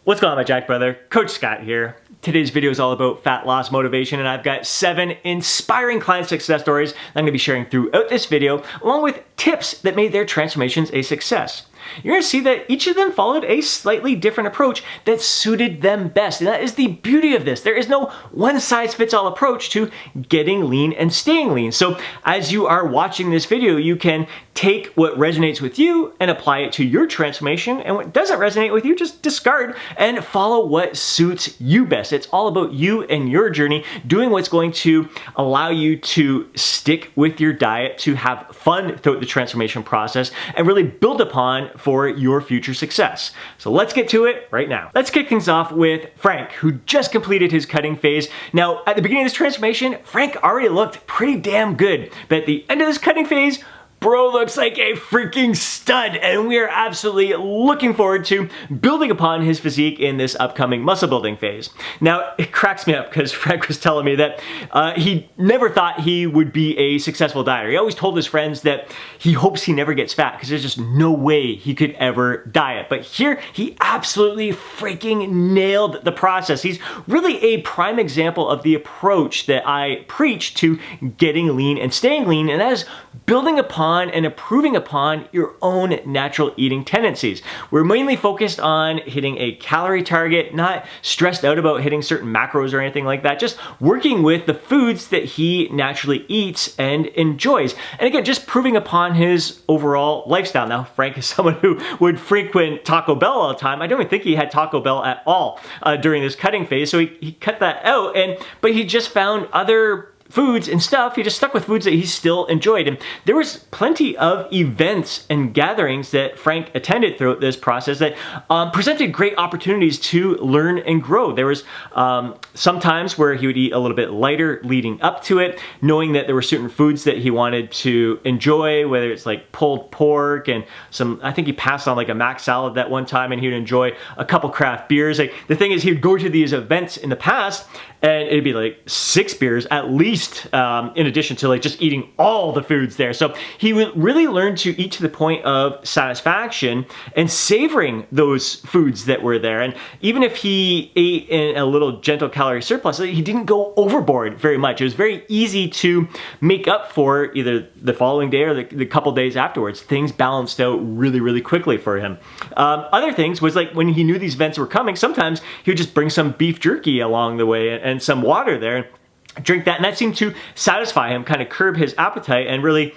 What's going on, my Jack brother? Coach Scott here. Today's video is all about fat loss motivation, and I've got 7 inspiring client success stories that I'm going to be sharing throughout this video, along with tips that made their transformations a success. You're going to see that each of them followed a slightly different approach that suited them best. And that is the beauty of this. There is no one-size-fits-all approach to getting lean and staying lean. So as you are watching this video, you can take what resonates with you and apply it to your transformation. And what doesn't resonate with you, just discard and follow what suits you best. It's all about you and your journey, doing what's going to allow you to stick with your diet, to have fun throughout the transformation process, and really build upon for your future success. So let's get to it right now. Let's kick things off with Frank, who just completed his cutting phase. Now, at the beginning of this transformation, Frank already looked pretty damn good, but at the end of this cutting phase, bro looks like a freaking stud, and we are absolutely looking forward to building upon his physique in this upcoming muscle building phase. Now, it cracks me up because Frank was telling me that he never thought he would be a successful dieter. He always told his friends that he hopes he never gets fat because there's just no way he could ever diet. But here, he absolutely freaking nailed the process. He's really a prime example of the approach that I preach to getting lean and staying lean, and that is building upon and improving upon your own natural eating tendencies. We're mainly focused on hitting a calorie target, not stressed out about hitting certain macros or anything like that, just working with the foods that he naturally eats and enjoys. And again, just proving upon his overall lifestyle. Now, Frank is someone who would frequent Taco Bell all the time. I don't even think he had Taco Bell at all during this cutting phase, so he cut that out, but he just found other foods and stuff. He just stuck with foods that he still enjoyed. And there was plenty of events and gatherings that Frank attended throughout this process that presented great opportunities to learn and grow. There was some times where he would eat a little bit lighter leading up to it, knowing that there were certain foods that he wanted to enjoy, whether it's like pulled pork and I think he passed on like a mac salad that one time, and he would enjoy a couple craft beers. Like, the thing is, he would go to these events in the past and it'd be like 6 beers at least, in addition to like just eating all the foods there. So he would really learn to eat to the point of satisfaction and savoring those foods that were there. And even if he ate in a little gentle calorie surplus, he didn't go overboard very much. It was very easy to make up for either the following day or the couple days afterwards. Things balanced out really, really quickly for him. Other things was like when he knew these events were coming, sometimes he would just bring some beef jerky along the way and some water there, and drink that, and that seemed to satisfy him, kind of curb his appetite and really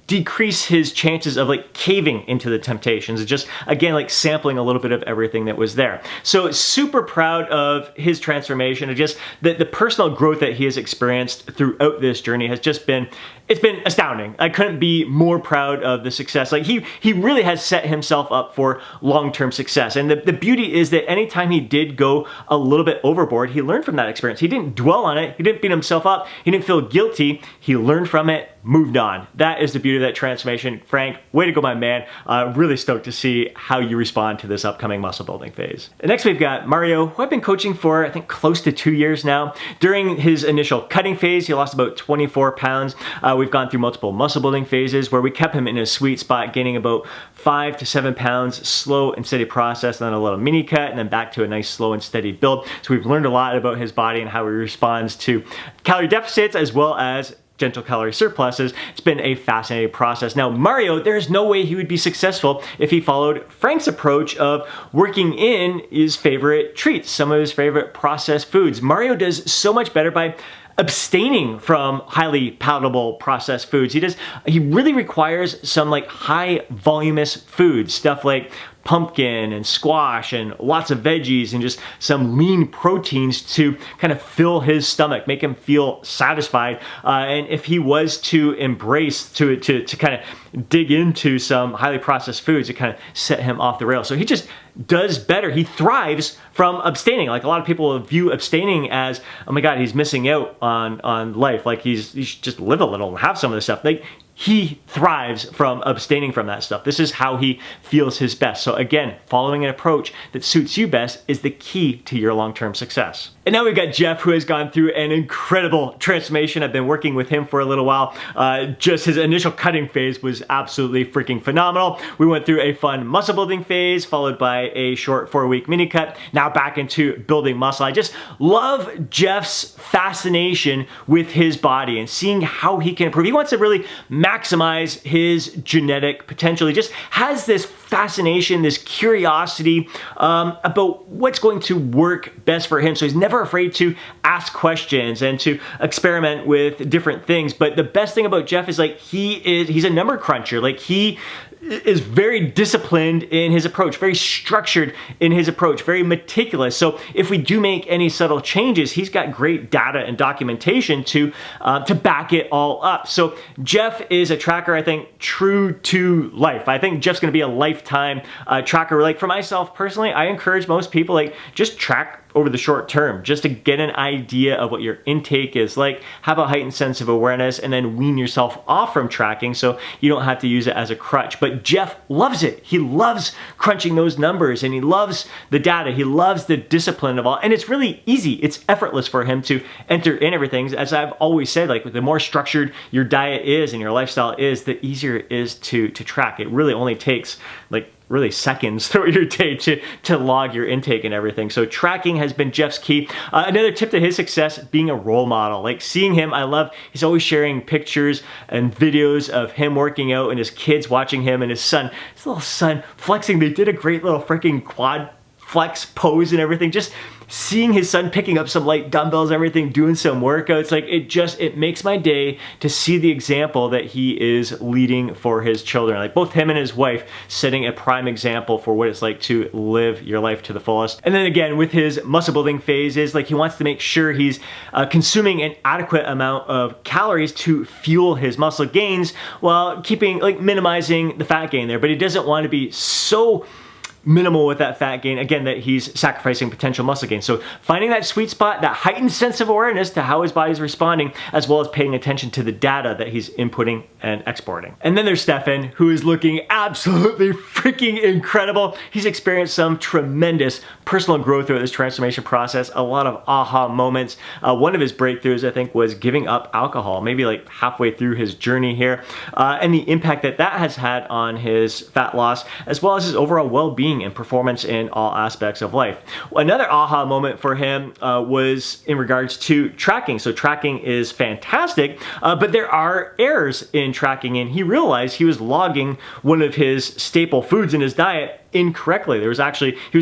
decrease his chances of like caving into the temptations. Just again, like sampling a little bit of everything that was there. So super proud of his transformation, and just the personal growth that he has experienced throughout this journey has just been, it's been astounding. I couldn't be more proud of the success. Like he really has set himself up for long-term success. And the beauty is that anytime he did go a little bit overboard, he learned from that experience. He didn't dwell on it. He didn't beat himself up. He didn't feel guilty. He learned from it, moved on. That is the beauty of that transformation. Frank, way to go, my man. Really stoked to see how you respond to this upcoming muscle building phase. And next we've got Mario, who I've been coaching for, I think, close to 2 years now. During his initial cutting phase, he lost about 24 pounds. We've gone through multiple muscle building phases where we kept him in a sweet spot, gaining about 5 to 7 pounds, slow and steady process, and then a little mini cut, and then back to a nice slow and steady build. So we've learned a lot about his body and how he responds to calorie deficits as well as gentle calorie surpluses. It's been a fascinating process. Now, Mario, there's no way he would be successful if he followed Frank's approach of working in his favorite treats, some of his favorite processed foods. Mario does so much better by abstaining from highly palatable processed foods. He really requires some like high voluminous foods, stuff like pumpkin and squash and lots of veggies and just some lean proteins to kind of fill his stomach, make him feel satisfied. And if he was to embrace, to kind of dig into some highly processed foods, it kind of set him off the rails. So he just does better. He thrives from abstaining. Like, a lot of people view abstaining as, oh my God, he's missing out on life. Like he should just live a little and have some of this stuff. Like, he thrives from abstaining from that stuff. This is how he feels his best. So again, following an approach that suits you best is the key to your long-term success. And now we've got Jeff, who has gone through an incredible transformation. I've been working with him for a little while. Just his initial cutting phase was absolutely freaking phenomenal. We went through a fun muscle building phase, followed by a short 4-week mini cut. Now back into building muscle. I just love Jeff's fascination with his body and seeing how he can improve. He wants to really maximize his genetic potential. He just has this fascination, this curiosity about what's going to work best for him. So he's never afraid to ask questions and to experiment with different things. But the best thing about Jeff is like he's a number cruncher. Like he is very disciplined in his approach, very structured in his approach, very meticulous. So if we do make any subtle changes, he's got great data and documentation to back it all up. So Jeff is a tracker, I think, true to life. I think Jeff's gonna be a lifetime tracker. Like for myself personally, I encourage most people, like, just track over the short term, just to get an idea of what your intake is like, have a heightened sense of awareness, and then wean yourself off from tracking so you don't have to use it as a crutch. But Jeff loves it. He loves crunching those numbers, and he loves the data. He loves the discipline of all, and it's really easy. It's effortless for him to enter in everything. As I've always said, like, the more structured your diet is and your lifestyle is, the easier it is to track. It really only takes like really seconds throughout your day to log your intake and everything. So tracking has been Jeff's key. Another tip to his success, being a role model. Like seeing him, I love, he's always sharing pictures and videos of him working out and his kids watching him and his little son flexing. They did a great little freaking quad flex pose and everything. Just seeing his son picking up some light dumbbells, everything, doing some workouts, like it makes my day to see the example that he is leading for his children. Like both him and his wife setting a prime example for what it's like to live your life to the fullest. And then again, with his muscle building phases, like he wants to make sure he's consuming an adequate amount of calories to fuel his muscle gains while keeping, like, minimizing the fat gain there. But he doesn't want to be so minimal with that fat gain, again, that he's sacrificing potential muscle gain. So finding that sweet spot, that heightened sense of awareness to how his body's responding, as well as paying attention to the data that he's inputting and exporting. And then there's Stefan, who is looking absolutely freaking incredible. He's experienced some tremendous personal growth throughout this transformation process, a lot of aha moments. One of his breakthroughs, I think, was giving up alcohol, maybe like halfway through his journey here, and the impact that that has had on his fat loss, as well as his overall well-being and performance in all aspects of life. Another aha moment for him was in regards to tracking. So tracking is fantastic, but there are errors in tracking, and he realized he was logging one of his staple foods in his diet incorrectly. He was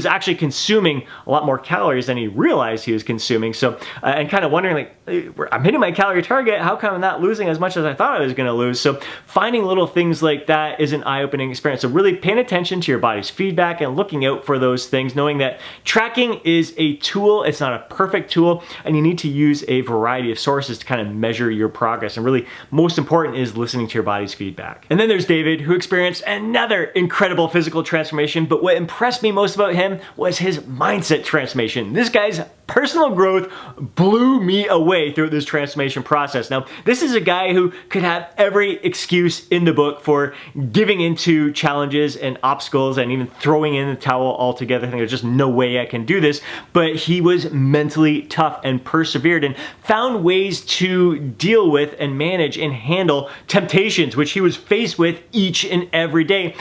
actually consuming a lot more calories than he realized he was consuming. So, and kind of wondering, like, I'm hitting my calorie target, how come I'm not losing as much as I thought I was going to lose? So finding little things like that is an eye-opening experience. So really paying attention to your body's feedback and looking out for those things, knowing that tracking is a tool, it's not a perfect tool, and you need to use a variety of sources to kind of measure your progress. And really, most important is listening to your body's feedback. And then there's David, who experienced another incredible physical transformation, but what impressed me most about him was his mindset transformation. This guy's personal growth blew me away through this transformation process. Now, this is a guy who could have every excuse in the book for giving into challenges and obstacles and even throwing in the towel altogether. I think there's just no way I can do this, but he was mentally tough and persevered and found ways to deal with and manage and handle temptations, which he was faced with each and every day.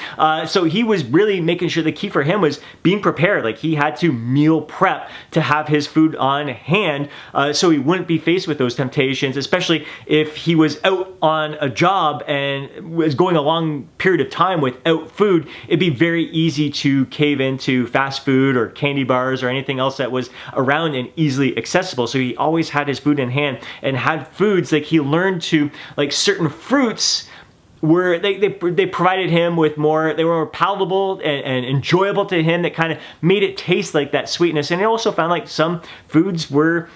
So he was really making sure the key for him was being prepared. Like, he had to meal prep to have his food on hand so he wouldn't be faced with those temptations, especially if he was out on a job and was going a long period of time without food. It'd be very easy to cave into fast food or candy bars or anything else that was around and easily accessible. So he always had his food in hand and had foods, like he learned to, like, certain fruits they provided him with more, they were more palatable and enjoyable to him, that kind of made it taste like that sweetness. And he also found like some foods were,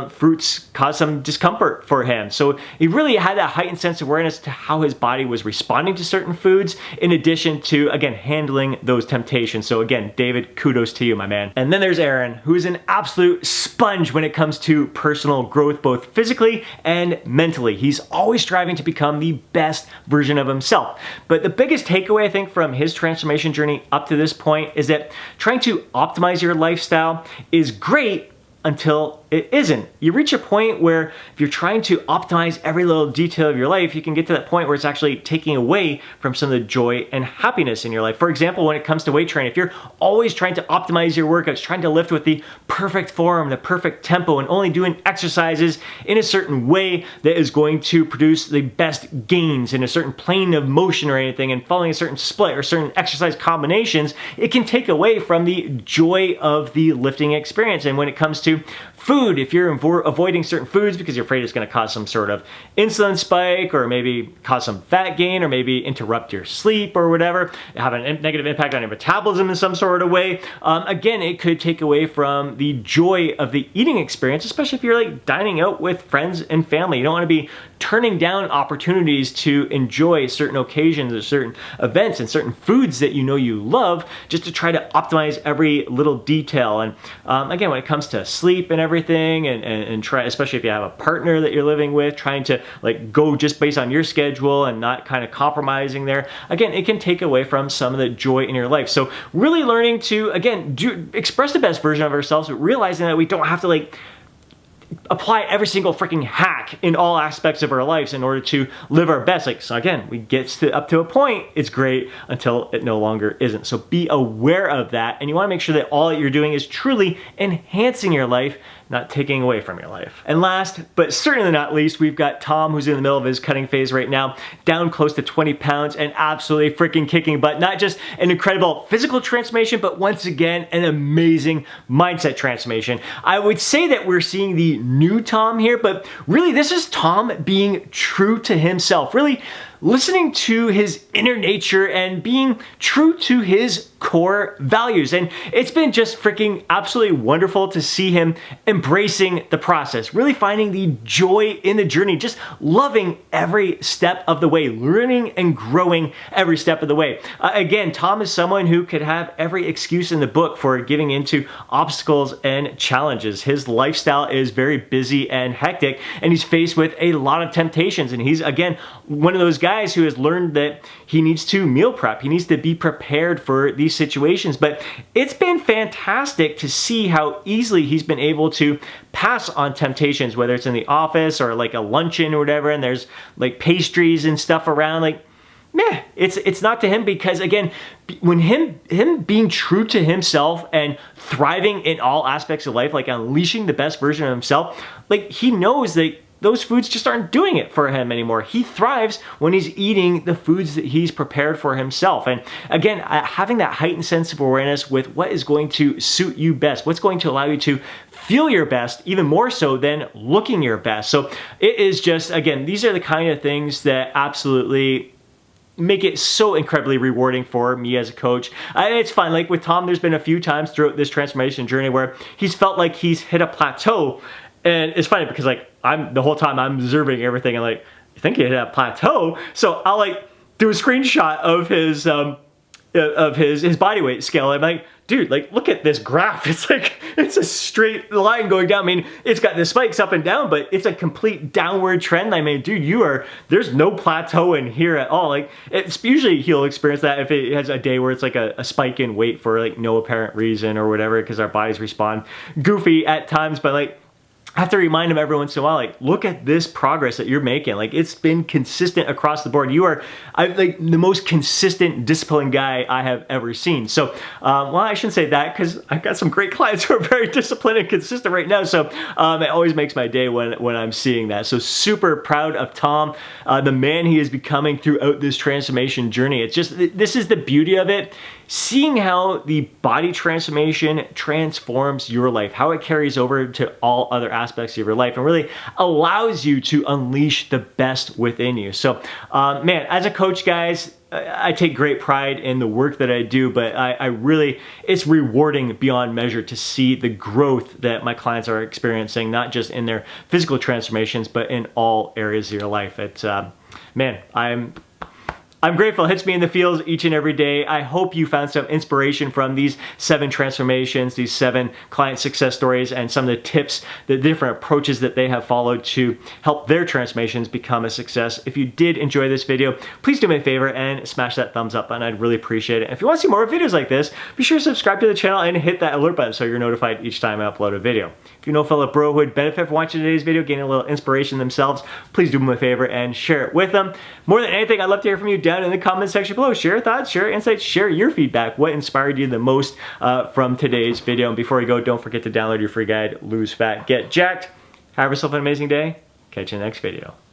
fruits caused some discomfort for him. So he really had that heightened sense of awareness to how his body was responding to certain foods, in addition to, again, handling those temptations. So again, David, kudos to you, my man. And then there's Aaron, who is an absolute sponge when it comes to personal growth, both physically and mentally. He's always striving to become the best version of himself. But the biggest takeaway, I think, from his transformation journey up to this point is that trying to optimize your lifestyle is great until it isn't. You reach a point where if you're trying to optimize every little detail of your life, you can get to that point where it's actually taking away from some of the joy and happiness in your life. For example, when it comes to weight training, if you're always trying to optimize your workouts, trying to lift with the perfect form, the perfect tempo, and only doing exercises in a certain way that is going to produce the best gains in a certain plane of motion or anything, and following a certain split or certain exercise combinations, it can take away from the joy of the lifting experience. And when it comes to food, if you're avoiding certain foods because you're afraid it's going to cause some sort of insulin spike, or maybe cause some fat gain, or maybe interrupt your sleep or whatever, have a negative impact on your metabolism in some sort of way, again, it could take away from the joy of the eating experience, especially if you're like dining out with friends and family. You don't want to be turning down opportunities to enjoy certain occasions or certain events and certain foods that you know you love, just to try to optimize every little detail. And again, when it comes to sleep and everything, and try, especially if you have a partner that you're living with, trying to like go just based on your schedule and not kind of compromising there, again, it can take away from some of the joy in your life. So really learning to, again, express the best version of ourselves, but realizing that we don't have to like apply every single freaking hack in all aspects of our lives in order to live our best. Like, so again, we get up to a point, it's great, until it no longer isn't. So be aware of that, and you want to make sure that all that you're doing is truly enhancing your life, not taking away from your life. And last, but certainly not least, we've got Tom, who's in the middle of his cutting phase right now, down close to 20 pounds and absolutely freaking kicking butt. Not just an incredible physical transformation, but once again, an amazing mindset transformation. I would say that we're seeing the new Tom here, but really this is Tom being true to himself, really listening to his inner nature and being true to his core values. And it's been just freaking absolutely wonderful to see him embracing the process, really finding the joy in the journey, just loving every step of the way, learning and growing every step of the way. Again, Tom is someone who could have every excuse in the book for giving into obstacles and challenges. His lifestyle is very busy and hectic, and he's faced with a lot of temptations. And he's, again, one of those guys who has learned that he needs to meal prep. He needs to be prepared for these situations. But it's been fantastic to see how easily he's been able to pass on temptations, whether it's in the office or like a luncheon or whatever, and there's like pastries and stuff around. Like, meh, it's not to him, because again, when him being true to himself and thriving in all aspects of life, like unleashing the best version of himself, like he knows that those foods just aren't doing it for him anymore. He thrives when he's eating the foods that he's prepared for himself. And again, having that heightened sense of awareness with what is going to suit you best, what's going to allow you to feel your best, even more so than looking your best. So it is just, again, these are the kind of things that absolutely make it so incredibly rewarding for me as a coach. And it's fun, like with Tom, there's been a few times throughout this transformation journey where he's felt like he's hit a plateau. And it's funny because like the whole time I'm observing everything and like, you think you hit a plateau? So I'll like do a screenshot of his body weight scale. I'm like, dude, like look at this graph. It's like, it's a straight line going down. I mean, it's got the spikes up and down, but it's a complete downward trend. I mean, dude, there's no plateau in here at all. Like it's usually he'll experience that if it has a day where it's like a spike in weight for like no apparent reason or whatever, because our bodies respond goofy at times. But like, I have to remind him every once in a while, like, look at this progress that you're making. Like, it's been consistent across the board. You are like the most consistent, disciplined guy I have ever seen. So, well, I shouldn't say that because I've got some great clients who are very disciplined and consistent right now. So, it always makes my day when I'm seeing that. So, super proud of Tom, the man he is becoming throughout this transformation journey. It's just, this is the beauty of it. Seeing how the body transformation transforms your life, how it carries over to all other aspects of your life and really allows you to unleash the best within you. So, man, as a coach, guys, I take great pride in the work that I do, but I really, it's rewarding beyond measure to see the growth that my clients are experiencing, not just in their physical transformations, but in all areas of your life. It's, man, I'm grateful. It hits me in the feels each and every day. I hope you found some inspiration from these 7 transformations, these 7 client success stories, and some of the tips, the different approaches that they have followed to help their transformations become a success. If you did enjoy this video, please do me a favor and smash that thumbs up button. I'd really appreciate it. If you want to see more videos like this, be sure to subscribe to the channel and hit that alert button so you're notified each time I upload a video. If you know a fellow bro who would benefit from watching today's video, gaining a little inspiration themselves, please do me a favor and share it with them. More than anything, I'd love to hear from you down in the comment section below. Share your thoughts, share your insights, share your feedback. What inspired you the most from today's video? And before we go, don't forget to download your free guide, Lose Fat, Get Jacked. Have yourself an amazing day. Catch you in the next video.